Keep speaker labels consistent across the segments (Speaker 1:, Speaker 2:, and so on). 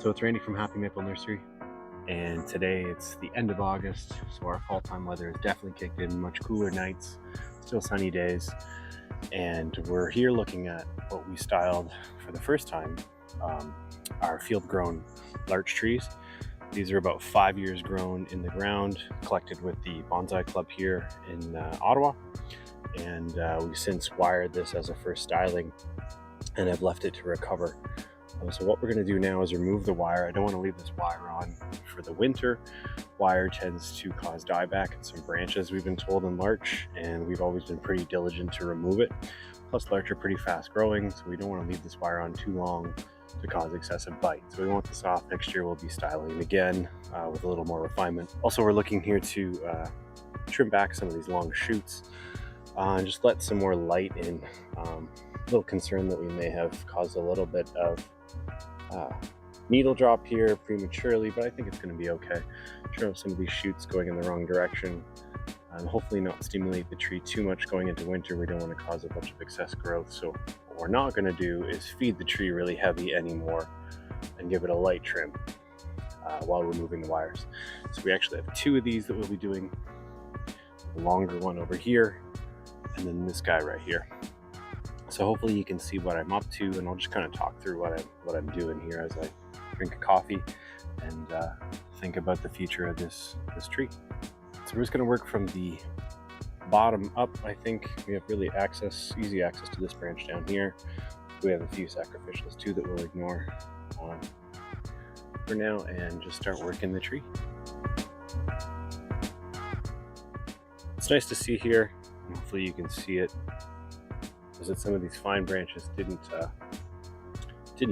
Speaker 1: So it's Randy from Happy Maple Nursery, and today it's the end of August, so our fall time weather has definitely kicked in. Much cooler nights, still sunny days, and we're here looking at what we styled for the first time, our field-grown larch trees. These are about 5 years grown in the ground, collected with the Bonsai Club here in Ottawa, and we since wired this as a first styling and have left it to recover. So what we're going to do now is remove the wire. I don't want to leave this wire on for the winter. Wire tends to cause dieback in some branches, we've been told, in larch, and we've always been pretty diligent to remove it. Plus, larch are pretty fast growing, so we don't want to leave this wire on too long to cause excessive bite. So we want this off. Next year we'll be styling again with a little more refinement. Also, we're looking here to trim back some of these long shoots and just let some more light in. A little concern that we may have caused a little bit of needle drop here prematurely, but I think it's going to be okay. Trim up some of these shoots going in the wrong direction and hopefully not stimulate the tree too much going into winter. We don't want to cause a bunch of excess growth. So what we're not going to do is feed the tree really heavy anymore and give it a light trim while removing the wires. So we actually have two of these that we'll be doing. The longer one over here and then this guy right here. So hopefully you can see what I'm up to, and I'll just kind of talk through what I'm doing here as I drink a coffee and think about the future of this tree. So we're just going to work from the bottom up. I think we have really easy access to this branch down here. We have a few sacrificials too that we'll ignore for now and just start working the tree. It's nice to see here. Hopefully you can see it. Is that some of these fine branches didn't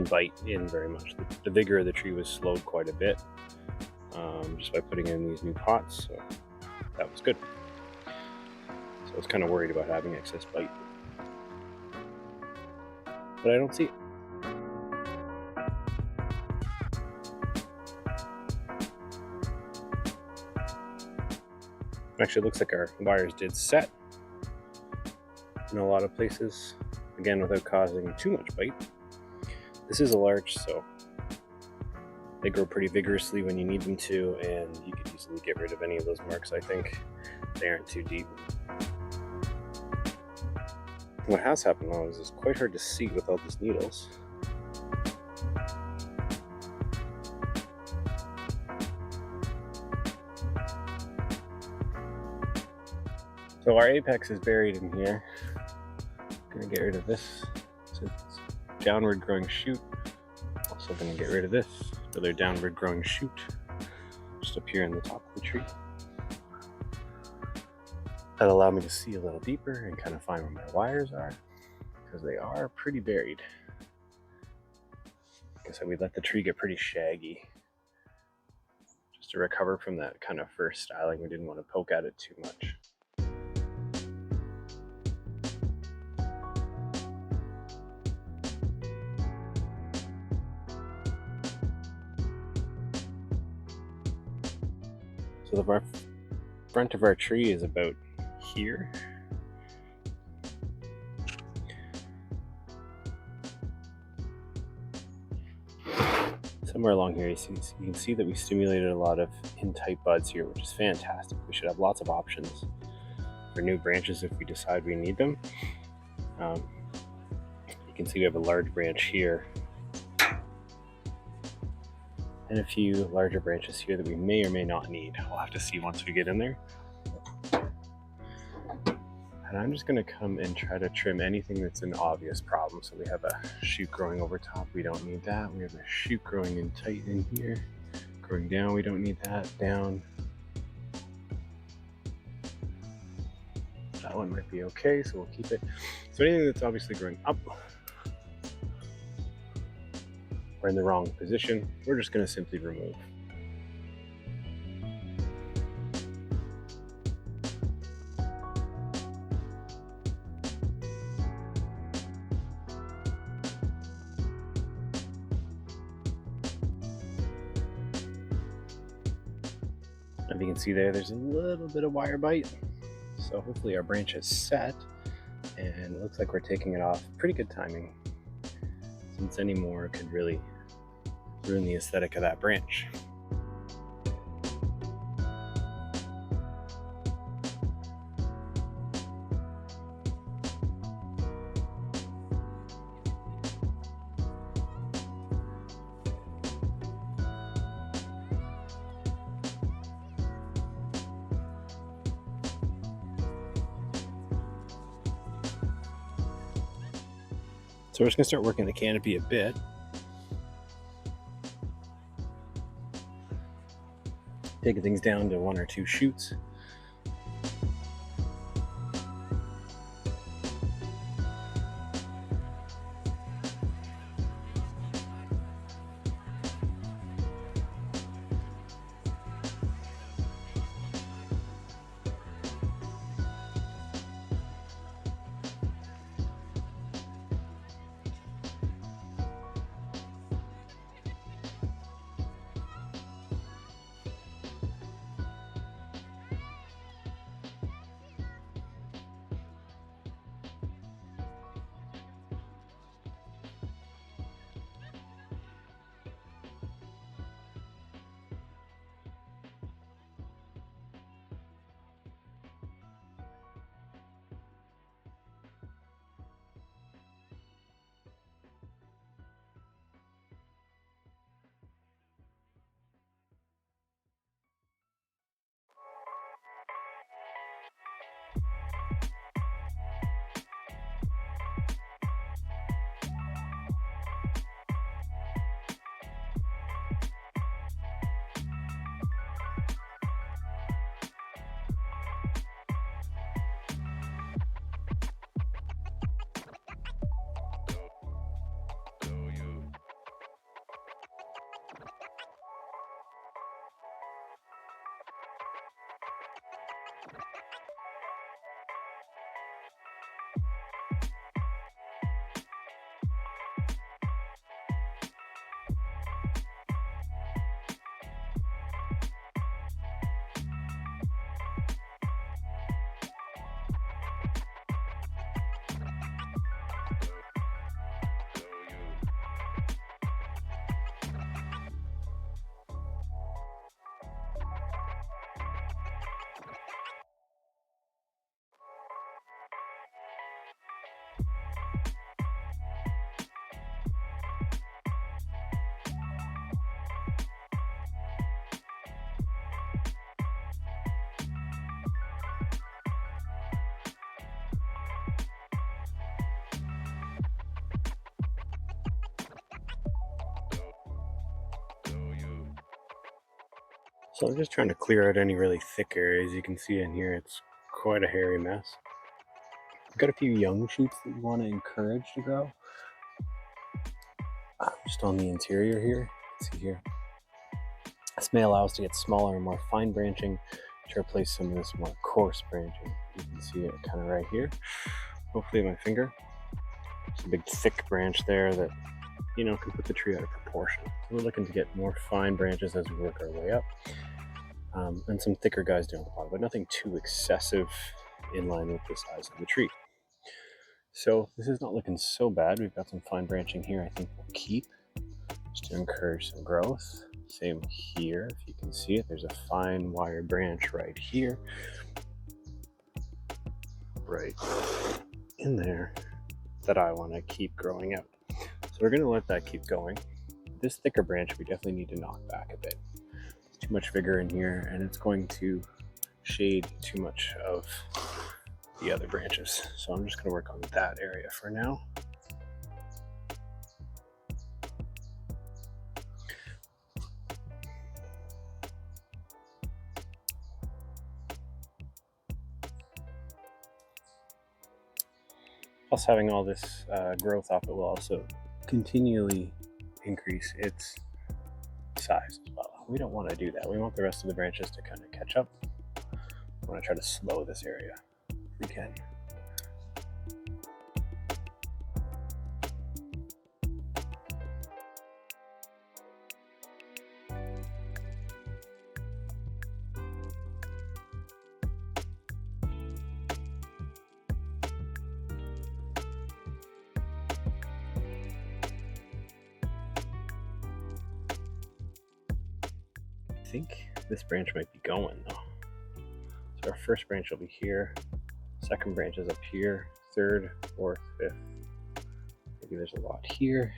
Speaker 1: bite in very much. The vigor of the tree was slowed quite a bit just by putting in these new pots, so that was good. So I was kind of worried about having excess bite, but I don't see it. Actually, it looks like our wires did set in a lot of places, again without causing too much bite. This is a larch, so they grow pretty vigorously when you need them to, and you could easily get rid of any of those marks. I think they aren't too deep. What has happened though is it's quite hard to see with all these needles. So our apex is buried in here. Gonna get rid of this. So it's downward growing shoot. Also gonna get rid of this, another downward growing shoot, just up here in the top of the tree. That'll allow me to see a little deeper and kind of find where my wires are, because they are pretty buried. Like I said, we let the tree get pretty shaggy just to recover from that kind of first styling. We didn't want to poke at it too much. So the front of our tree is about here. Somewhere along here, you can see that we stimulated a lot of in-tight buds here, which is fantastic. We should have lots of options for new branches if we decide we need them. You can see we have a large branch here and a few larger branches here that we may or may not need. We'll have to see once we get in there. And I'm just gonna come and try to trim anything that's an obvious problem. So we have a shoot growing over top, we don't need that. We have a shoot growing in tight in here. Growing down, we don't need that. Down. That one might be okay, so we'll keep it. So anything that's obviously growing up or in the wrong position, we're just going to simply remove. If you can see there's a little bit of wire bite, so hopefully our branch is set, and it looks like we're taking it off. Pretty good timing, since any more could really ruin the aesthetic of that branch. So we're just going to start working the canopy a bit. Taking things down to 1 or 2 shoots. So I'm just trying to clear out any really thick areas. You can see in here it's quite a hairy mess. I've got a few young shoots that you want to encourage to grow. Just on the interior here, you can see here. This may allow us to get smaller and more fine branching to replace some of this more coarse branching. You can see it kind of right here. Hopefully my finger. It's a big thick branch there that, you know, can put the tree out of proportion. So we're looking to get more fine branches as we work our way up. And some thicker guys down the bottom, but nothing too excessive in line with the size of the tree. So this is not looking so bad. We've got some fine branching here I think we'll keep just to encourage some growth. Same here, if you can see it, there's a fine wire branch right here, right in there, that I want to keep growing out. So we're going to let that keep going. This thicker branch we definitely need to knock back a bit. There's too much vigor in here and it's going to shade too much of the other branches. So I'm just going to work on that area for now. Plus having all this growth off it will also continually increase its size as well. We don't want to do that. We want the rest of the branches to kind of catch up. We want to try to slow this area if we can. think this branch might be going though. So our first branch will be here, second branch is up here, third, fourth, fifth. Maybe there's a lot here.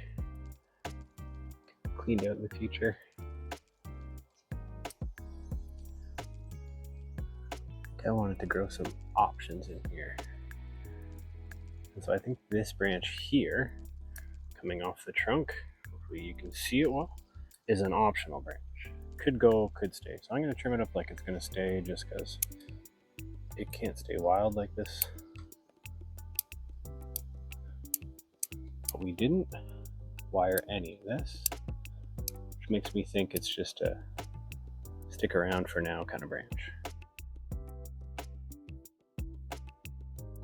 Speaker 1: Cleaned out in the future. I wanted to grow some options in here. And so I think this branch here, coming off the trunk, hopefully you can see it well, is an optional branch. Could go, could stay. So I'm gonna trim it up like it's gonna stay just because it can't stay wild like this. But we didn't wire any of this, which makes me think it's just a stick around for now kind of branch.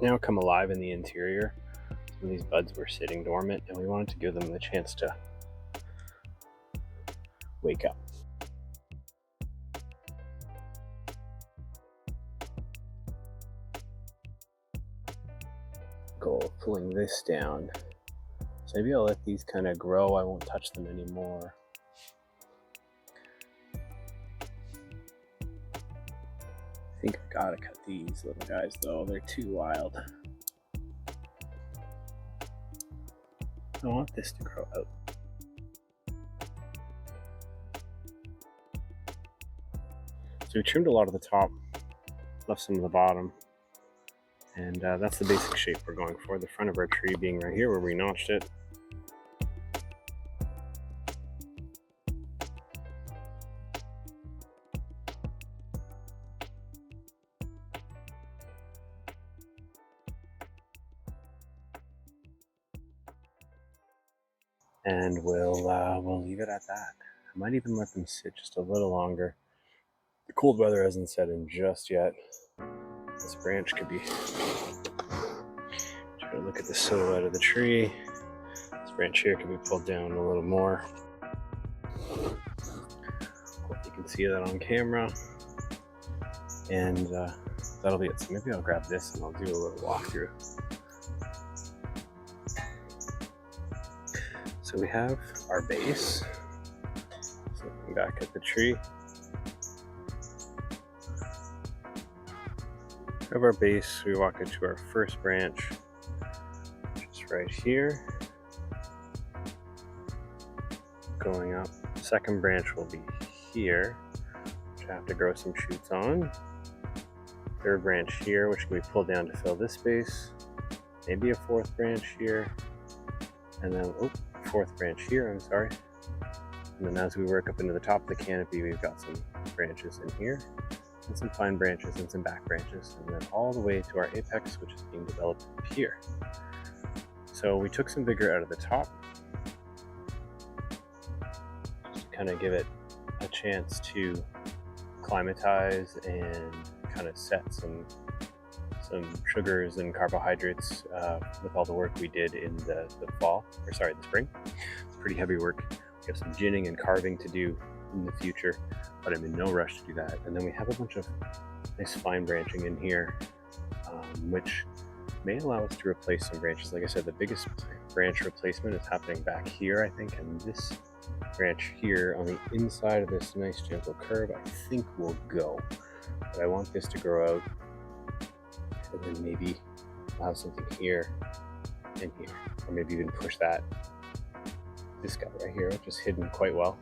Speaker 1: Now come alive in the interior. Some of these buds were sitting dormant and we wanted to give them the chance to wake up. Goal of pulling this down. So maybe I'll let these kind of grow. I won't touch them anymore. I think I gotta cut these little guys though, they're too wild. I want this to grow out. So we trimmed a lot of the top, left some of the bottom, and that's the basic shape we're going for. The front of our tree being right here where we notched it. And we'll leave it at that. I might even let them sit just a little longer. The cold weather hasn't set in just yet. This branch could be, try to look at the silhouette of the tree. This branch here could be pulled down a little more. Hope you can see that on camera. And that'll be it. So maybe I'll grab this and I'll do a little walkthrough. So we have our base. So looking back at the tree. We have our base, we walk into our first branch, which is right here. Going up, the second branch will be here, which I have to grow some shoots on. Third branch here, which can be pulled down to fill this space. Maybe a fourth branch here. And then, fourth branch here, I'm sorry. And then as we work up into the top of the canopy, we've got some branches in here, and some fine branches and some back branches, and then all the way to our apex, which is being developed up here. So we took some vigor out of the top, just to kind of give it a chance to climatize and kind of set some sugars and carbohydrates with all the work we did in the spring. It's pretty heavy work. We have some ginning and carving to do in the future, but I'm in no rush to do that. And then we have a bunch of nice fine branching in here, which may allow us to replace some branches. Like I said, the biggest branch replacement is happening back here, I think, and this branch here on the inside of this nice gentle curve, I think will go. But I want this to grow out, and then maybe I'll have something here and here, or maybe even push this guy right here, which is hidden quite well.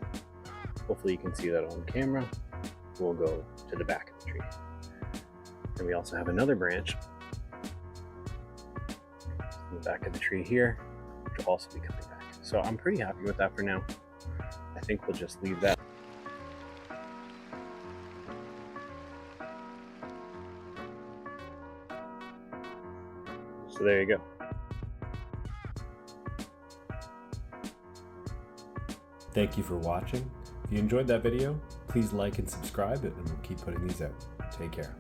Speaker 1: Hopefully you can see that on camera. We'll go to the back of the tree. And we also have another branch in the back of the tree here, which will also be coming back. So I'm pretty happy with that for now. I think we'll just leave that. So there you go.
Speaker 2: Thank you for watching. If you enjoyed that video, please like and subscribe, and we'll keep putting these out. Take care.